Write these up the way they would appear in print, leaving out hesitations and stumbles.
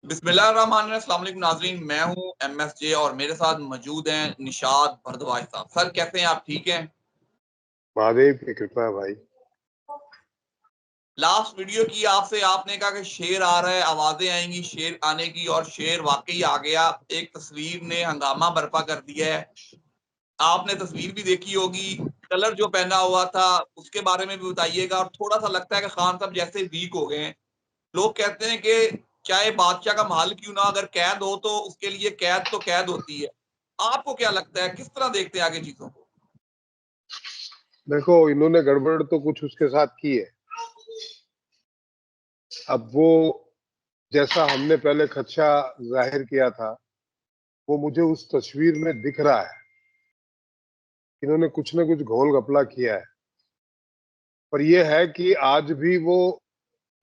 बिस्मिल्लाहिर्रहमानिर्रहीम। अस्सलाम वालेकुम नाज़रीन, मैं हूं MSJ और मेरे साथ मौजूद हैं निशात भरद्वाज साहब। सर कैसे हैं आप, ठीक हैं? महादेव की कृपा है भाई। लास्ट वीडियो की आपसे, आपने कहा कि शेर आ रहा है, आवाजें आएंगी शेर आने की, और शेर वाकई आ गया। एक तस्वीर ने हंगामा बर्पा कर दिया है। आपने तस्वीर भी देखी होगी, कलर जो पहना हुआ था उसके बारे में भी बताइएगा। और थोड़ा सा लगता है कि खान साहब जैसे वीक हो गए हैं। लोग कहते हैं कि चाहे बादशाह का महल क्यों ना, अगर कैद हो तो उसके लिए कैद तो कैद होती है। आपको क्या लगता है, किस तरह देखते हैं आगे चीजों को? देखो, इन्होंने गड़बड़ तो कुछ उसके साथ की है। अब वो जैसा हमने पहले खदशा जाहिर किया था, वो मुझे उस तस्वीर में दिख रहा है। इन्होंने कुछ न कुछ घोल घपला किया है। पर यह है कि आज भी वो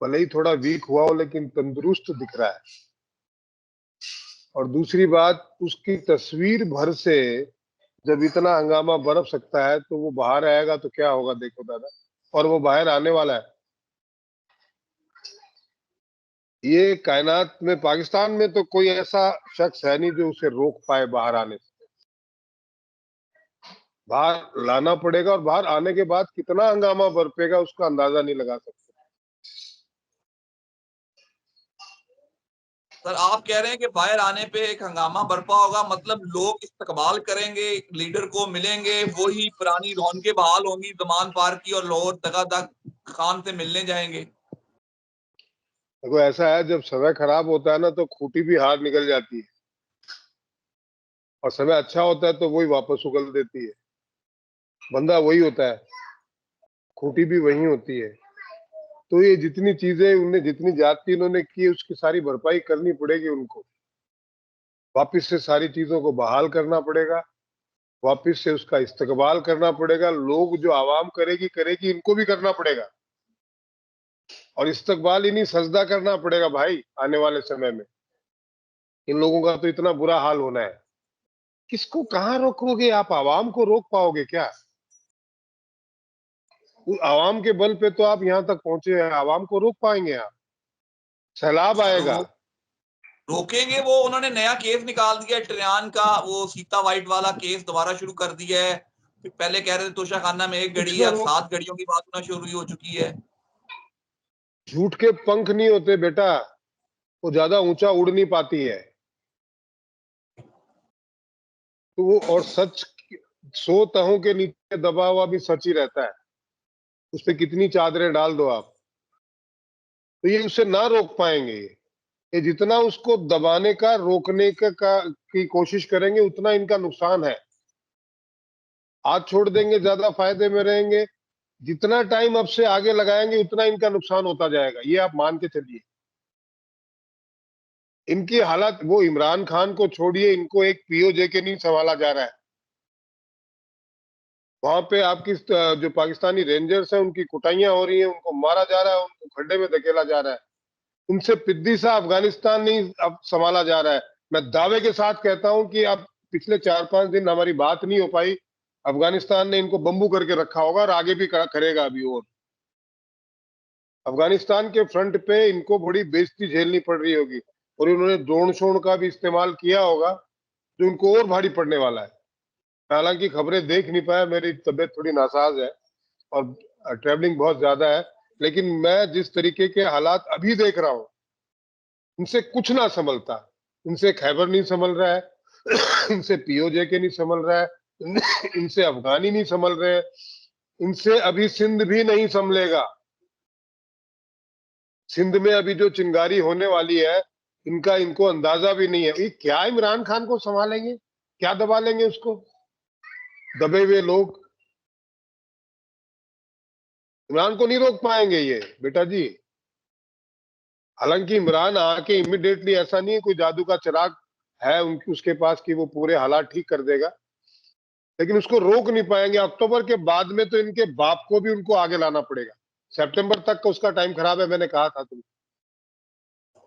भले ही थोड़ा वीक हुआ हो, लेकिन तंदुरुस्त दिख रहा है। और दूसरी बात, उसकी तस्वीर भर से जब इतना हंगामा बरप सकता है, तो वो बाहर आएगा तो क्या होगा, देखो दादा। और वो बाहर आने वाला है। ये कायनात में, पाकिस्तान में तो कोई ऐसा शख्स है नहीं जो उसे रोक पाए बाहर आने से। बाहर लाना पड़ेगा, और बाहर आने के बाद कितना हंगामा बरपेगा उसका अंदाजा नहीं लगा सकते। सर आप कह रहे हैं कि बाहर आने पे एक हंगामा बर्पा होगा, मतलब लोग इस्तकबाल करेंगे, लीडर को मिलेंगे, वही पुरानी रौनकें बहाल होंगी जमान पार की, और लोग दगादग खान से मिलने जाएंगे। देखो, ऐसा है, जब समय खराब होता है ना, तो खूंटी भी हार निकल जाती है। और समय अच्छा होता है तो वही वापस उगल देती है। बंदा वही होता है, खूंटी भी वही होती है। तो ये जितनी चीजें उनने, जितनी ज्यादती इन्होंने की, उसकी सारी भरपाई करनी पड़ेगी उनको। वापिस से सारी चीजों को बहाल करना पड़ेगा। वापिस से उसका इस्तकबाल करना पड़ेगा। लोग जो आवाम करेगी करेगी, इनको भी करना पड़ेगा। और इस्तकबाल इन्हीं सजदा करना पड़ेगा भाई। आने वाले समय में इन लोगों का तो इतना बुरा हाल होना है। किसको कहाँ रोकोगे आप? आवाम को रोक पाओगे क्या? आवाम के बल पे तो आप यहाँ तक पहुंचे हैं। आवाम को रोक पाएंगे आप? सैलाब आएगा। रोकेंगे वो, उन्होंने नया केस निकाल दिया है ट्रियान का, वो सीता वाइट वाला केस दोबारा शुरू कर दिया है। पहले कह रहे थे तोशाखाना में एक कुछ गड़ी ना है, रोक। 7 गड़ियों की बात होना शुरू हो चुकी है। झूठ के पंख नहीं होते बेटा, वो ज्यादा ऊंचा उड़ नहीं पाती है। तो वो, और सच 100 तहों के नीचे दबा हुआ भी सच ही रहता है। उस पर कितनी चादरें डाल दो आप, तो ये उसे ना रोक पाएंगे। ये जितना उसको दबाने का, रोकने की कोशिश करेंगे, उतना इनका नुकसान है। हाथ छोड़ देंगे, ज्यादा फायदे में रहेंगे। जितना टाइम अब से आगे लगाएंगे, उतना इनका नुकसान होता जाएगा। ये आप मान के चलिए। इनकी हालत, वो इमरान खान को छोड़िए, इनको एक पीओजे के नहीं संभाला जा रहा है। वहां पे आपकी जो पाकिस्तानी रेंजर्स हैं, उनकी कुटाइयां हो रही हैं, उनको मारा जा रहा है, उनको खड्डे में धकेला जा रहा है। उनसे पिद्दी सा अफगानिस्तान नहीं अब संभाला जा रहा है। मैं दावे के साथ कहता हूं कि अब पिछले 4-5 दिन हमारी बात नहीं हो पाई, अफगानिस्तान ने इनको बंबू करके रखा होगा, और आगे भी करेगा अभी। और अफगानिस्तान के फ्रंट पे इनको बड़ी बेइज्जती झेलनी पड़ रही होगी। और इन्होंने ड्रोन शोन का भी इस्तेमाल किया होगा, जो इनको और भारी पड़ने वाला है। हालांकि खबरें देख नहीं पाया, मेरी तबीयत थोड़ी नासाज है और ट्रैवलिंग बहुत ज्यादा है। लेकिन मैं जिस तरीके के हालात अभी देख रहा हूं, इनसे कुछ ना संभलता। इनसे खैबर नहीं संभल रहा है, इनसे पीओजे के नहीं संभल रहा है, इनसे अफगानी नहीं संभल रहे, इनसे अभी सिंध भी नहीं संभलेगा। सिंध में अभी जो चिंगारी होने वाली है, इनका इनको अंदाजा भी नहीं है। ये क्या इमरान खान को संभालेंगे? क्या दबा लेंगे उसको? दबे हुए लोग इमरान को नहीं रोक पाएंगे ये बेटा जी। हालांकि इमरान आके इमिडिएटली, ऐसा नहीं है कोई जादू का चिराग है उनकी उसके पास कि वो पूरे हालात ठीक कर देगा, लेकिन उसको रोक नहीं पाएंगे। अक्टूबर के बाद में तो इनके बाप को भी उनको आगे लाना पड़ेगा। सितंबर तक का उसका टाइम खराब है, मैंने कहा था तुम।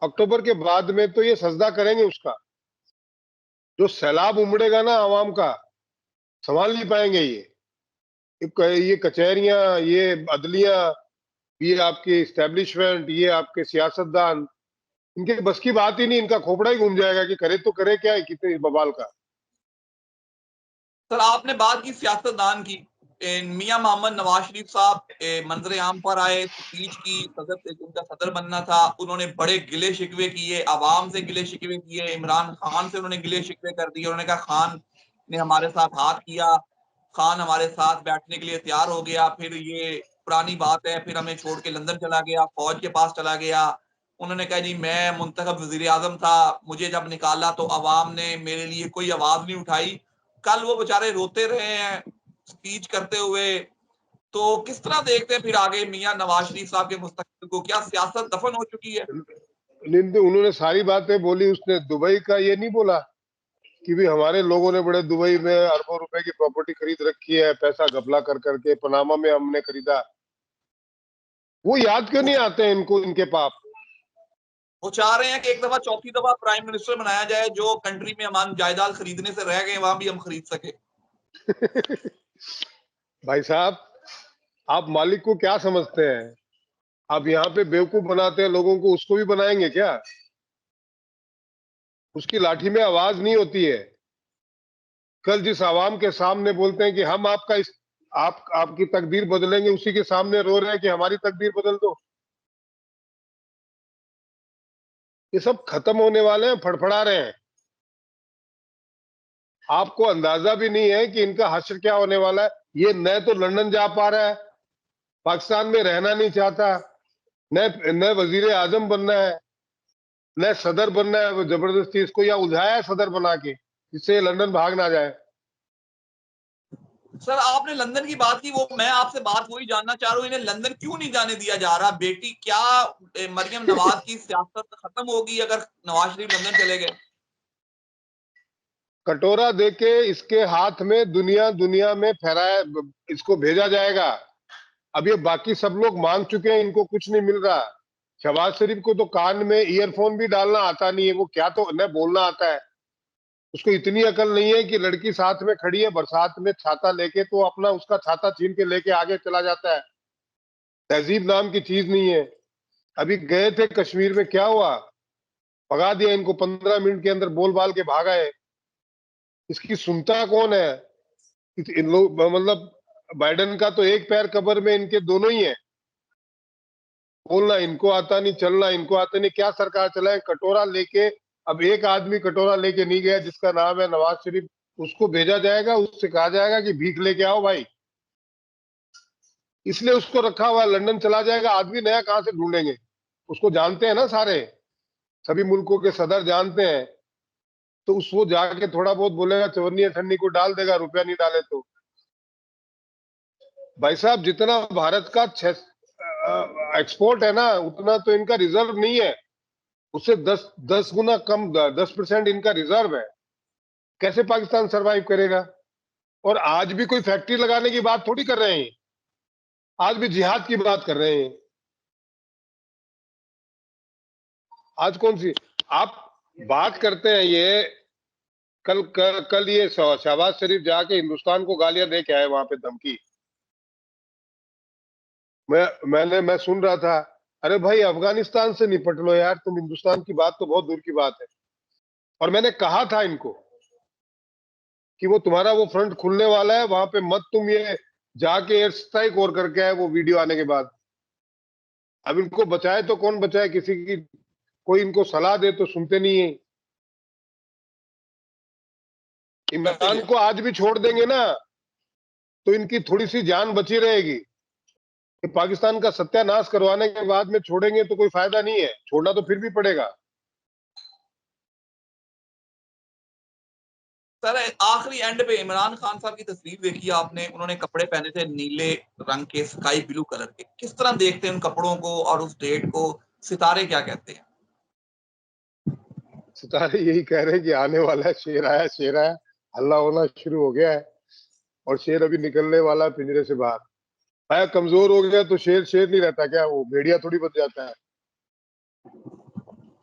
अक्टूबर के बाद में तो ये सजदा करेंगे उसका। जो सैलाब उमड़ेगा ना आवाम का, संभाल नहीं पाएंगे ये कचहरियां, ये अदलियां, ये आपके इस्टेब्लिशमेंट, ये आपके सियासतदान, इनके बस की बात ही नहीं, इनका खोपड़ा ही घूम जाएगा कि करे तो करे क्या है, कितने बवाल का। सर आपने बात की सियासतदान की, मियां मोहम्मद नवाज शरीफ साहब मंजर आम पर आए, स्पीच की, उनका सदर बनना था, उन्होंने बड़े गिले शिकवे किए, आवाम से गिले शिकवे किए, इमरान खान से उन्होंने गिले शिकवे कर दिए। उन्होंने कहा खान ने हमारे साथ हाथ किया, खान हमारे साथ बैठने के लिए तैयार हो गया, फिर ये पुरानी बात है, फिर हमें छोड़ के लंदन चला गया, फौज के पास चला गया। उन्होंने कहा जी मैं मुंतखब वजीर आजम था, मुझे जब निकाला तो अवाम ने मेरे लिए कोई आवाज नहीं उठाई। कल वो बेचारे रोते रहे हैं स्पीच करते हुए। तो किस तरह देखते हैं फिर आगे मियां नवाज शरीफ साहब के मुस्तकबिल को? क्या सियासत दफन हो चुकी है? उन्होंने सारी बातें बोली, उसने दुबई का ये नहीं बोला कि भी हमारे लोगों ने बड़े दुबई में अरबों रुपए की प्रॉपर्टी खरीद रखी है, पैसा घपला कर करके पनामा में हमने खरीदा। वो याद क्यों नहीं आते हैं इनको इनके पाप? वो चाह रहे हैं कि एक दफा, चौथी दफा प्राइम मिनिस्टर बनाया जाए, जो कंट्री में हम जायदाद खरीदने से रह गए वहां भी हम खरीद सके। भाई साहब, आप मालिक को क्या समझते हैं? आप यहाँ पे बेवकूफ बनाते हैं लोगों को, उसको भी बनाएंगे क्या? उसकी लाठी में आवाज नहीं होती है। कल जिस आवाम के सामने बोलते हैं कि हम आपका आपकी तकदीर बदलेंगे, उसी के सामने रो रहे हैं कि हमारी तकदीर बदल दो। ये सब खत्म होने वाले हैं, फड़फड़ा रहे हैं। आपको अंदाजा भी नहीं है कि इनका हश्र क्या होने वाला है। ये न तो लंदन जा पा रहा है, पाकिस्तान में रहना नहीं चाहता, न वजीर आजम बनना है, न सदर बनना है। वो जबरदस्ती इसको या उलझाया है सदर बना के, जिससे लंदन भाग ना जाए। सर आपने लंदन की बात की, वो मैं आपसे बात वही जानना चाह रहा हूँ, इन्हें लंदन क्यों नहीं जाने दिया जा रहा? बेटी क्या मरियम नवाज की सियासत खत्म होगी अगर नवाज शरीफ लंदन चले गए? कटोरा देके इसके हाथ में दुनिया दुनिया में फहराया, इसको भेजा जाएगा। अब ये बाकी सब लोग मान चुके हैं, इनको कुछ नहीं मिल रहा। शहबाज शरीफ को तो कान में ईयरफोन भी डालना आता नहीं है, वो क्या तो न बोलना आता है। उसको इतनी अकल नहीं है कि लड़की साथ में खड़ी है बरसात में छाता लेके, तो अपना उसका छाता छीन के लेके आगे चला जाता है। तहजीब नाम की चीज नहीं है। अभी गए थे कश्मीर में, क्या हुआ? भगा दिया इनको, 15 मिनट के अंदर बोल बाल के भागा है। इसकी सुनता कौन है? इन लोग मतलब बाइडेन का तो एक पैर कब्र में, इनके दोनों ही है। बोलना इनको आता नहीं, चलना इनको आता नहीं। क्या सरकार चलाए कटोरा लेके? अब एक आदमी कटोरा लेके नहीं गया जिसका नाम है नवाज शरीफ, उसको भेजा जाएगा, उससे कहा जाएगा कि भीख लेके आओ भाई। इसलिए उसको रखा हुआ, लंदन चला जाएगा। आदमी नया कहां से ढूंढेंगे? उसको जानते हैं ना सारे, सभी मुल्कों के सदर जानते हैं। तो उस वो जाके थोड़ा बहुत बोलेगा, चवन्नी अठन्नी को डाल देगा, रुपया नहीं डाले तो। भाई साहब, जितना भारत का एक्सपोर्ट है ना, उतना तो इनका रिजर्व नहीं है। उससे 10 गुना कम, 10% इनका रिजर्व है। कैसे पाकिस्तान सरवाइव करेगा? और आज भी कोई फैक्ट्री लगाने की बात थोड़ी कर रहे हैं, आज भी जिहाद की बात कर रहे हैं। आज कौन सी आप बात करते हैं? ये कल ये शहबाज शरीफ जाके हिंदुस्तान को गालियां दे के आए, वहां पे धमकी। मैं सुन रहा था। अरे भाई, अफगानिस्तान से निपट लो यार, तुम हिंदुस्तान की बात तो बहुत दूर की बात है। और मैंने कहा था इनको कि वो तुम्हारा वो फ्रंट खुलने वाला है, वहां पे मत तुम ये जाके एयर स्ट्राइक और करके आए वो वीडियो आने के बाद। अब इनको बचाए तो कौन बचाए? किसी की कोई इनको सलाह दे तो सुनते नहीं है। करते इमरान क्या? को आज भी छोड़ देंगे ना, तो इनकी थोड़ी सी जान बची रहेगी। कि पाकिस्तान का सत्यानाश करवाने के बाद में छोड़ेंगे तो कोई फायदा नहीं है, छोड़ना तो फिर भी पड़ेगा। सर आखिरी एंड पे इमरान खान साहब की तस्वीर देखी आपने? उन्होंने कपड़े पहने थे नीले रंग के, स्काई ब्लू कलर के। किस तरह देखते हैं उन कपड़ों को और उस डेट को? सितारे क्या कहते हैं? सितारे यही कह रहे हैं कि आने वाला है, शेर आया, शेर आया। हल्ला होना शुरू हो गया है, और शेर अभी निकलने वाला है पिंजरे से बाहर। आया कमजोर हो गया तो शेर शेर नहीं रहता क्या? वो भेड़िया थोड़ी बच जाता है।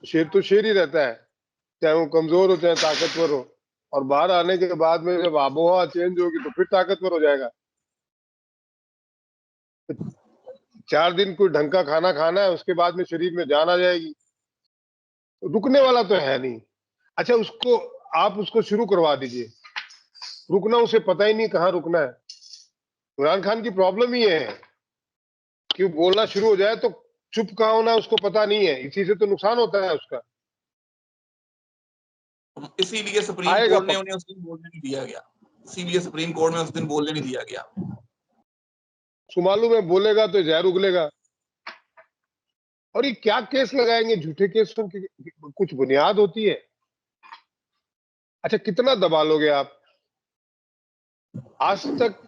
शेर तो शेर ही रहता है, चाहे वो कमजोर हो चाहे ताकतवर हो। और बाहर आने के बाद में जब आबोहवा चेंज होगी तो फिर ताकतवर हो जाएगा। 4 दिन कोई ढंग का खाना खाना है, उसके बाद में शरीर में जान आ जाएगी। रुकने वाला तो है नहीं। अच्छा, उसको आप उसको शुरू करवा दीजिए, रुकना उसे पता ही नहीं कहाँ रुकना है। इमरान खान की प्रॉब्लम ही है कि वो बोलना शुरू हो जाए तो चुप कहाँ होना उसको पता नहीं है, इसी से तो नुकसान होता है उसका। इसीलिए सुप्रीम आएगा कोर्ट ने उन्हें उस दिन बोलने नहीं दिया गया, इसीलिए सुप्रीम कोर्ट में उस दिन बोलने नहीं दिया गया। उसको मालूम है बोलेगा तो जहर उगलेगा। और ये क्या केस लगाएंगे, झूठे केसों की कुछ बुनियाद होती है? अच्छा, कितना दबा लोगे आप? आज तक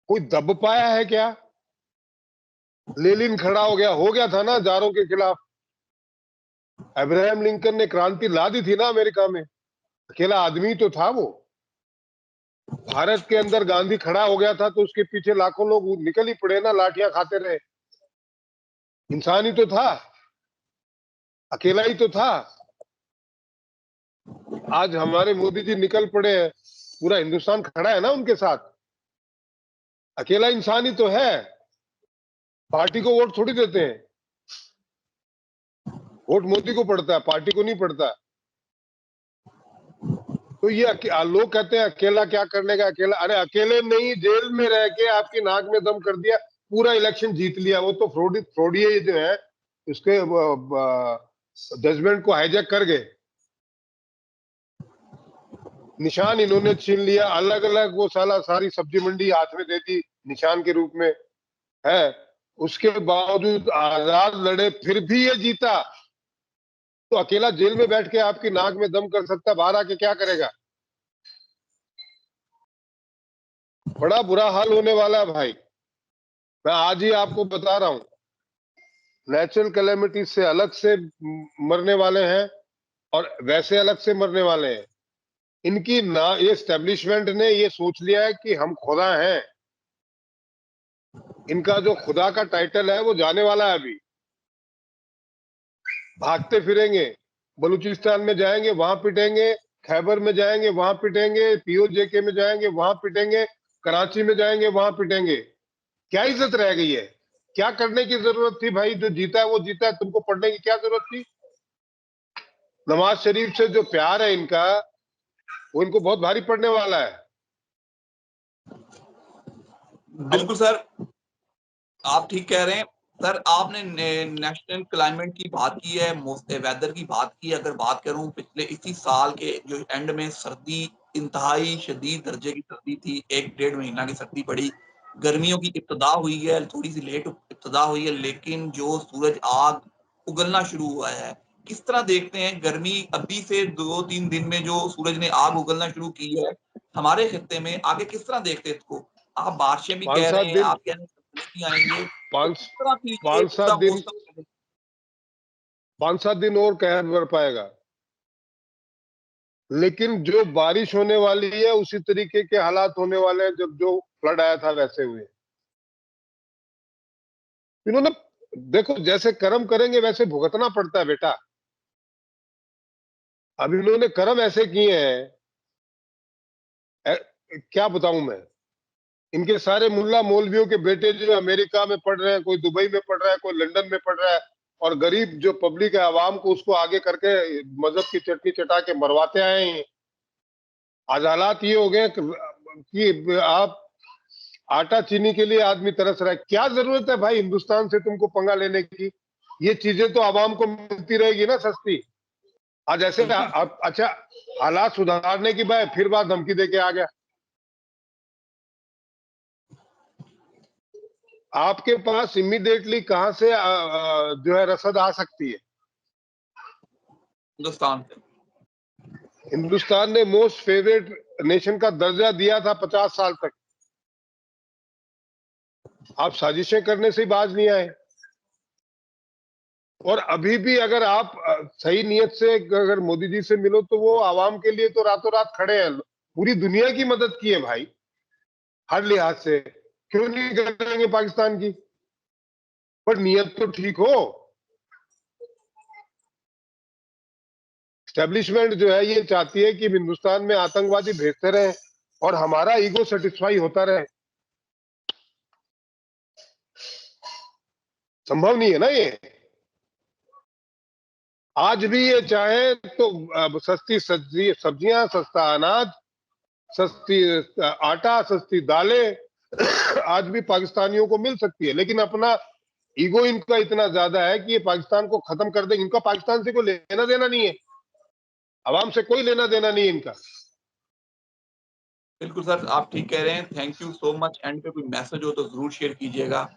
कोई दब पाया है क्या? लेनिन खड़ा हो गया था ना जारों के खिलाफ। अब्राहम लिंकन ने क्रांति ला दी थी ना अमेरिका में, अकेला आदमी तो था वो। भारत के अंदर गांधी खड़ा हो गया था तो उसके पीछे लाखों लोग निकल ही पड़े ना, लाठियां खाते रहे। इंसान ही तो था, अकेला ही तो था। आज हमारे मोदी जी निकल पड़े हैं, पूरा हिंदुस्तान खड़ा है ना उनके साथ। अकेला इंसान ही तो है, पार्टी को वोट थोड़ी देते हैं। वोट मोदी को पड़ता है, पार्टी को नहीं पड़ता। तो ये लोग कहते हैं अकेला क्या करने का, अकेला, अरे अकेले नहीं, जेल में रह के आपकी नाक में दम कर दिया, पूरा इलेक्शन जीत लिया। वो तो फ्रॉडिये जो है उसके जजमेंट को हाईजैक कर गए। निशान इन्होंने छीन लिया, अलग अलग वो सारी सब्जी मंडी हाथ में दे दी निशान के रूप में है। उसके बावजूद आजाद लड़े, फिर भी ये जीता। तो अकेला जेल में बैठ के आपकी नाक में दम कर सकता, बाहर आके क्या करेगा? बड़ा बुरा हाल होने वाला है भाई। मैं आज ही आपको बता रहा हूं, नेचुरल कैलेमिटी से अलग से मरने वाले हैं और वैसे अलग से मरने वाले हैं। इनकी ना ये एस्टेब्लिशमेंट ने ये सोच लिया है कि हम खुदा हैं। इनका जो खुदा का टाइटल है वो जाने वाला है। अभी भागते फिरेंगे, बलूचिस्तान में जाएंगे वहां पिटेंगे, खैबर में जाएंगे वहां पिटेंगे, पीओजेके में जाएंगे वहां पिटेंगे, कराची में जाएंगे वहां पिटेंगे। क्या इज्जत रह गई है? क्या करने की जरूरत थी भाई? जो जीता है वो जीता है, तुमको पढ़ने की क्या जरूरत थी? नवाज शरीफ से जो प्यार है इनका, वो इनको बहुत भारी पड़ने वाला है। बिल्कुल सर, आप ठीक कह रहे हैं। सर आपने नेशनल क्लाइमेट की बात की है, वेदर की बात की है। अगर बात करूं पिछले इसी साल के जो एंड में सर्दी इंतहाई शदीद दर्जे की सर्दी थी, 1-1.5 महीना की सर्दी पड़ी। गर्मियों की इब्तदा हुई है, थोड़ी सी लेट इब्तदा हुई है, लेकिन जो सूरज आग उगलना शुरू हुआ है, किस तरह देखते हैं गर्मी अभी से 2-3 दिन में जो सूरज ने आग उगलना शुरू की है हमारे खित्ते में, आगे किस तरह देखते हैं इसको? आप बारिशें भी पांच कह सात रहे हैं, दिन आप कह रहे हैं सर्दी भी आएंगे, तो पांच किस तरह फिर ये पांच सात पूरा दिन मौसम? 5-7 दिन और कहर बढ़ पाएगा, लेकिन जो बारिश होने वाली है उसी तरीके के हालात होने वाले हैं जब जो फ्लड आया था वैसे हुए। इन्होंने, देखो, जैसे कर्म करेंगे वैसे भुगतना पड़ता है बेटा। अब इन्होंने कर्म ऐसे किए हैं, क्या बताऊं मैं। इनके सारे मुल्ला मौलवियों के बेटे जो अमेरिका में पढ़ रहे हैं, कोई दुबई में पढ़ रहा है, कोई लंदन में पढ़ रहा है, और गरीब जो पब्लिक है, आवाम को उसको आगे करके मजहब की चटनी चटा के मरवाते आए हैं। आज हालात ये हो गए कि आप आटा चीनी के लिए आदमी तरस रहा है। क्या जरूरत है भाई हिंदुस्तान से तुमको पंगा लेने की? ये चीजें तो आवाम को मिलती रहेगी ना सस्ती। आज ऐसे बिल्कुल अच्छा, हालात सुधारने की बात फिर बात धमकी दे के आ गया। आपके पास इमीडिएटली कहां से जो है रसद आ सकती है? हिंदुस्तान से। हिंदुस्तान ने मोस्ट फेवरेट नेशन का दर्जा दिया था 50 साल तक। आप साजिशें करने से ही बाज नहीं आए। और अभी भी अगर आप सही नियत से अगर मोदी जी से मिलो तो वो आवाम के लिए तो रातों रात खड़े हैं। पूरी दुनिया की मदद की है भाई, हर लिहाज से। क्यों नहीं करेंगे पाकिस्तान की? पर नियत तो ठीक हो। स्टैब्लिशमेंट जो है ये चाहती है कि हिंदुस्तान में आतंकवादी भेजते रहे और हमारा ईगो सेटिस्फाई होता रहे। संभव नहीं है ना ये। आज भी ये चाहे तो सस्ती सब्जियां, सस्ता अनाज, सस्ती आटा, सस्ती दालें आज भी पाकिस्तानियों को मिल सकती है, लेकिन अपना ईगो इनका इतना ज्यादा है कि ये पाकिस्तान को खत्म कर देंगे। इनका पाकिस्तान से कोई लेना देना नहीं है, आवाम से कोई लेना देना नहीं है इनका। बिल्कुल सर, आप ठीक कह रहे हैं। Thank you so much. And पे कोई मैसेज हो तो जरूर शेयर कीजिएगा।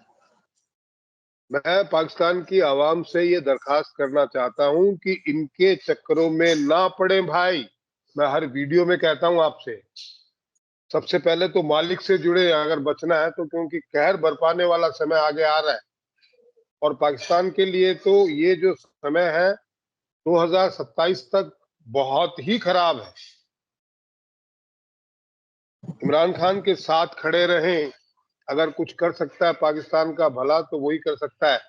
मैं पाकिस्तान की आवाम से ये दरखास्त करना चाहता हूं कि इनके चक्करों में ना पड़े भाई। मैं हर वीडियो में कहता हूं आपसे, सबसे पहले तो मालिक से जुड़े अगर बचना है तो, क्योंकि कहर बरपाने वाला समय आगे आ रहा है। और पाकिस्तान के लिए तो ये जो समय है 2027 तक बहुत ही खराब है। इमरान खान के साथ खड़े रहें। अगर कुछ कर सकता है पाकिस्तान का भला तो वही कर सकता है।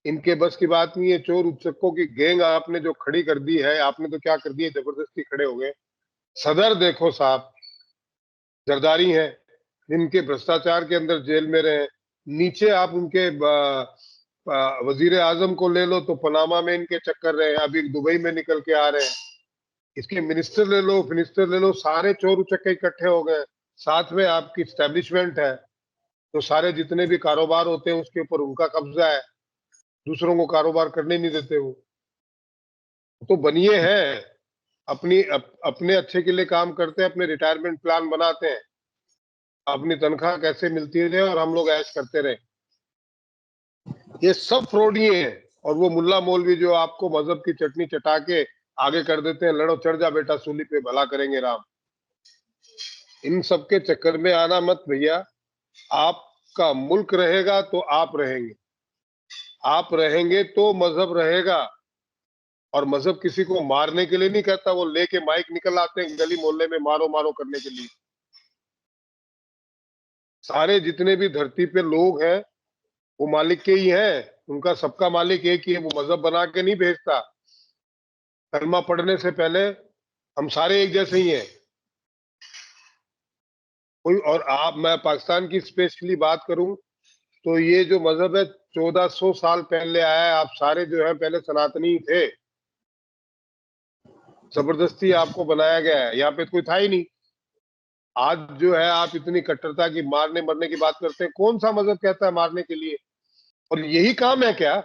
इनके बस की बात नहीं है। चोर उचक्कों की गैंग आपने जो खड़ी कर दी है, आपने तो क्या कर दी है, जबरदस्ती खड़े हो गए। सदर देखो साहब, जरदारी है, इनके भ्रष्टाचार के अंदर जेल में रहे। नीचे आप उनके वजीर आजम को ले लो तो पनामा में इनके चक्कर रहे, अभी दुबई में निकल के आ रहे हैं। इसके मिनिस्टर ले लो, मिनिस्टर ले लो, सारे चोर उचक्के इकट्ठे हो गए। साथ में आपकी स्टैब्लिशमेंट है, तो सारे जितने भी कारोबार होते हैं उसके ऊपर उनका कब्जा है, दूसरों को कारोबार करने नहीं देते वो। तो बनिए हैं, अपने अच्छे के लिए काम करते हैं, अपने रिटायरमेंट प्लान बनाते हैं, अपनी तनख्वाह कैसे मिलती रहे और हम लोग ऐश करते रहे। ये सब फ्रॉडी हैं। और वो मुल्ला मौलवी जो आपको मजहब की चटनी चटा के आगे कर देते हैं, लड़ो चढ़ जा बेटा सूली पे, भला करेंगे राम। इन सब के चक्कर में आना मत भैया। आपका मुल्क रहेगा तो आप रहेंगे, आप रहेंगे तो मजहब रहेगा। और मजहब किसी को मारने के लिए नहीं कहता, वो लेके माइक निकल आते हैं गली मोहल्ले में मारो मारो करने के लिए। सारे जितने भी धरती पे लोग हैं वो मालिक के ही हैं, उनका सबका मालिक एक ही है। वो मजहब बना के नहीं भेजता। कलमा पढ़ने से पहले हम सारे एक जैसे ही हैं। कोई और आप, मैं पाकिस्तान की स्पेशली बात करूं तो ये जो मजहब है 1400 साल पहले आया है। आप सारे जो है पहले सनातनी थे, जबरदस्ती आपको बनाया गया है, यहाँ पे कोई था ही नहीं। आज जो है आप इतनी कट्टरता की मारने मरने की बात करते हैं, कौन सा मजहब कहता है मारने के लिए? और यही काम है क्या?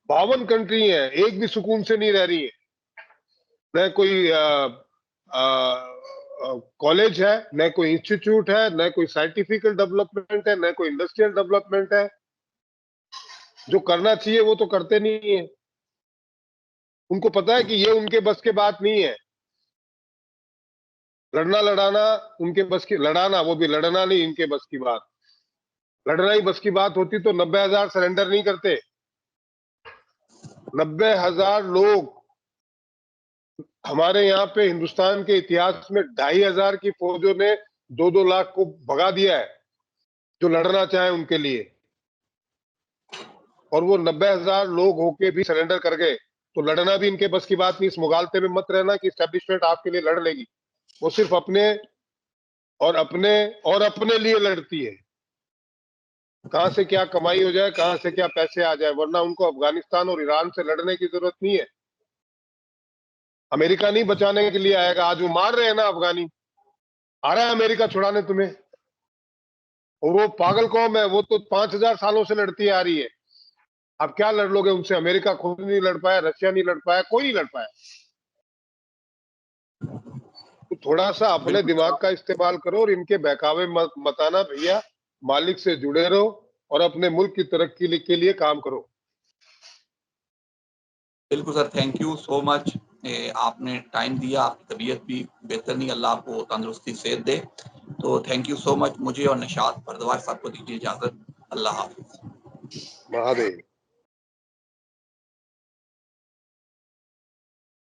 52 कंट्री है, एक भी सुकून से नहीं रह रही है। न कोई कॉलेज है, न कोई इंस्टीट्यूट है, न कोई साइंटिफिक डेवलपमेंट है, न कोई इंडस्ट्रियल डेवलपमेंट है। जो करना चाहिए वो तो करते नहीं है। उनको पता है कि ये उनके बस के बात नहीं है। लड़ना लड़ाना उनके बस की, लड़ाना वो भी लड़ना नहीं इनके बस की बात। लड़ना ही बस की बात होती तो 90,000 सरेंडर नहीं करते। 90,000 लोग हमारे यहाँ पे हिंदुस्तान के इतिहास में 2,500 की फौजों ने 2-2 लाख को भगा दिया है जो लड़ना चाहे उनके लिए। और वो 90,000 लोग होके भी सरेंडर कर गए, तो लड़ना भी इनके बस की बात नहीं। इस मुगालते में मत रहना कि एस्टेब्लिशमेंट आपके लिए लड़ लेगी। वो सिर्फ अपने और अपने लिए लड़ती है। कहां से क्या कमाई हो जाए, कहां से क्या पैसे आ जाए, वरना उनको अफगानिस्तान और ईरान से लड़ने की जरूरत नहीं है। अमेरिका नहीं बचाने के लिए आएगा। आज वो मार रहे हैं ना अफगानी, आ रहा है अमेरिका छुड़ाने तुम्हें। और वो पागल कौम है, वो तो 5,000 सालों से लड़ती आ रही है। आप क्या लड़ लोगे उनसे? अमेरिका खुद नहीं लड़ पाया, रशिया नहीं लड़ पाया, कोई नहीं लड़ पाया। तो थोड़ा सा अपने दिमाग का इस्तेमाल करो और इनके बहकावे मत आना भैया। मालिक से जुड़े रहो और अपने मुल्क की तरक्की के लिए काम करो। बिल्कुल sir, thank you so much. आपने टाइम दिया, आपकी तबीयत भी बेहतर नहीं, अल्लाह आपको तंदुरुस्ती सेहत दे। तो थैंक यू सो मच। मुझे और निशात भारद्वाज साहब को दीजिए इजाजत। अल्लाह हाफिज। महादेव।